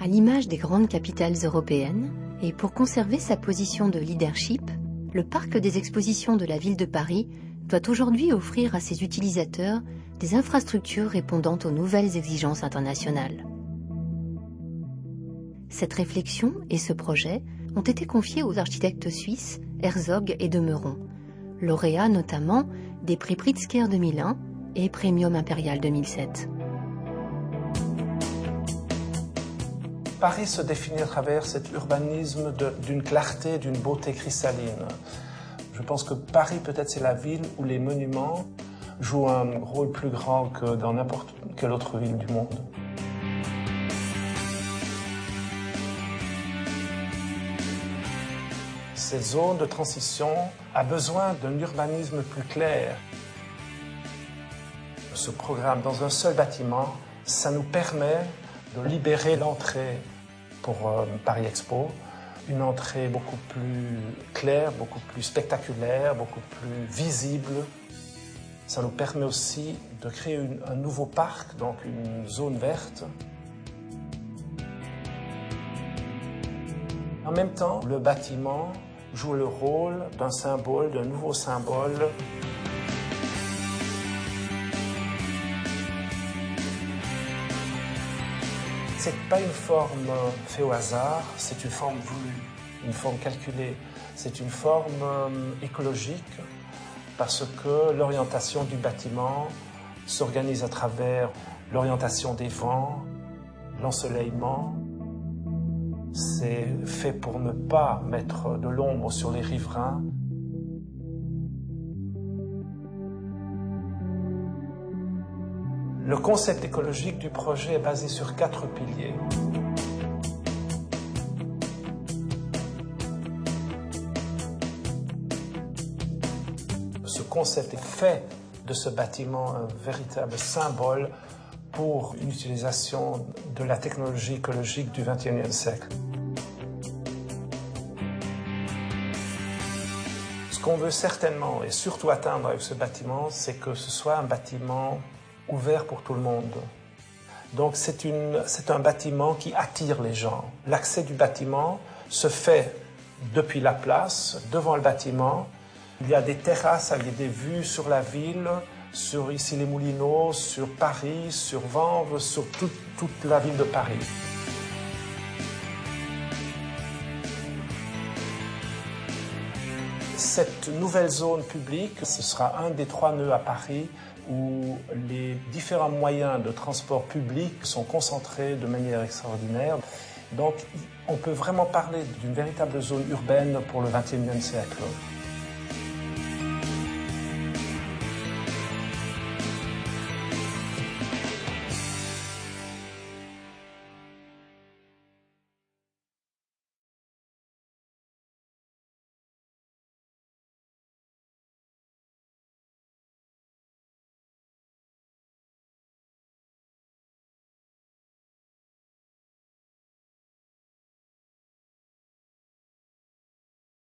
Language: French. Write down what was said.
À l'image des grandes capitales européennes, et pour conserver sa position de leadership, le parc des expositions de la ville de Paris doit aujourd'hui offrir à ses utilisateurs des infrastructures répondant aux nouvelles exigences internationales. Cette réflexion et ce projet ont été confiés aux architectes suisses Herzog et de Meuron, lauréats notamment des prix Pritzker 2001 et Premium Impérial 2007. Paris se définit à travers cet urbanisme d'une clarté, d'une beauté cristalline. Je pense que Paris, peut-être, c'est la ville où les monuments jouent un rôle plus grand que dans n'importe quelle autre ville du monde. Cette zone de transition a besoin d'un urbanisme plus clair. Ce programme dans un seul bâtiment, ça nous permet de libérer l'entrée pour Paris Expo, une entrée beaucoup plus claire, beaucoup plus spectaculaire, beaucoup plus visible. Ça nous permet aussi de créer un nouveau parc, donc une zone verte. En même temps, le bâtiment joue le rôle d'un symbole, d'un nouveau symbole. C'est pas une forme faite au hasard, c'est une forme voulue, une forme calculée. C'est une forme écologique parce que l'orientation du bâtiment s'organise à travers l'orientation des vents, l'ensoleillement. C'est fait pour ne pas mettre de l'ombre sur les riverains. Le concept écologique du projet est basé sur 4 piliers. Ce concept est fait de ce bâtiment un véritable symbole pour une utilisation de la technologie écologique du XXIe siècle. Ce qu'on veut certainement et surtout atteindre avec ce bâtiment, c'est que ce soit un bâtiment ouvert pour tout le monde. Donc c'est un bâtiment qui attire les gens. L'accès du bâtiment se fait depuis la place, devant le bâtiment. Il y a des terrasses avec des vues sur la ville, sur ici les Moulineaux, sur Paris, sur Vanves, sur toute la ville de Paris. Cette nouvelle zone publique, ce sera un des 3 nœuds à Paris où les différents moyens de transport public sont concentrés de manière extraordinaire. Donc on peut vraiment parler d'une véritable zone urbaine pour le XXIe siècle.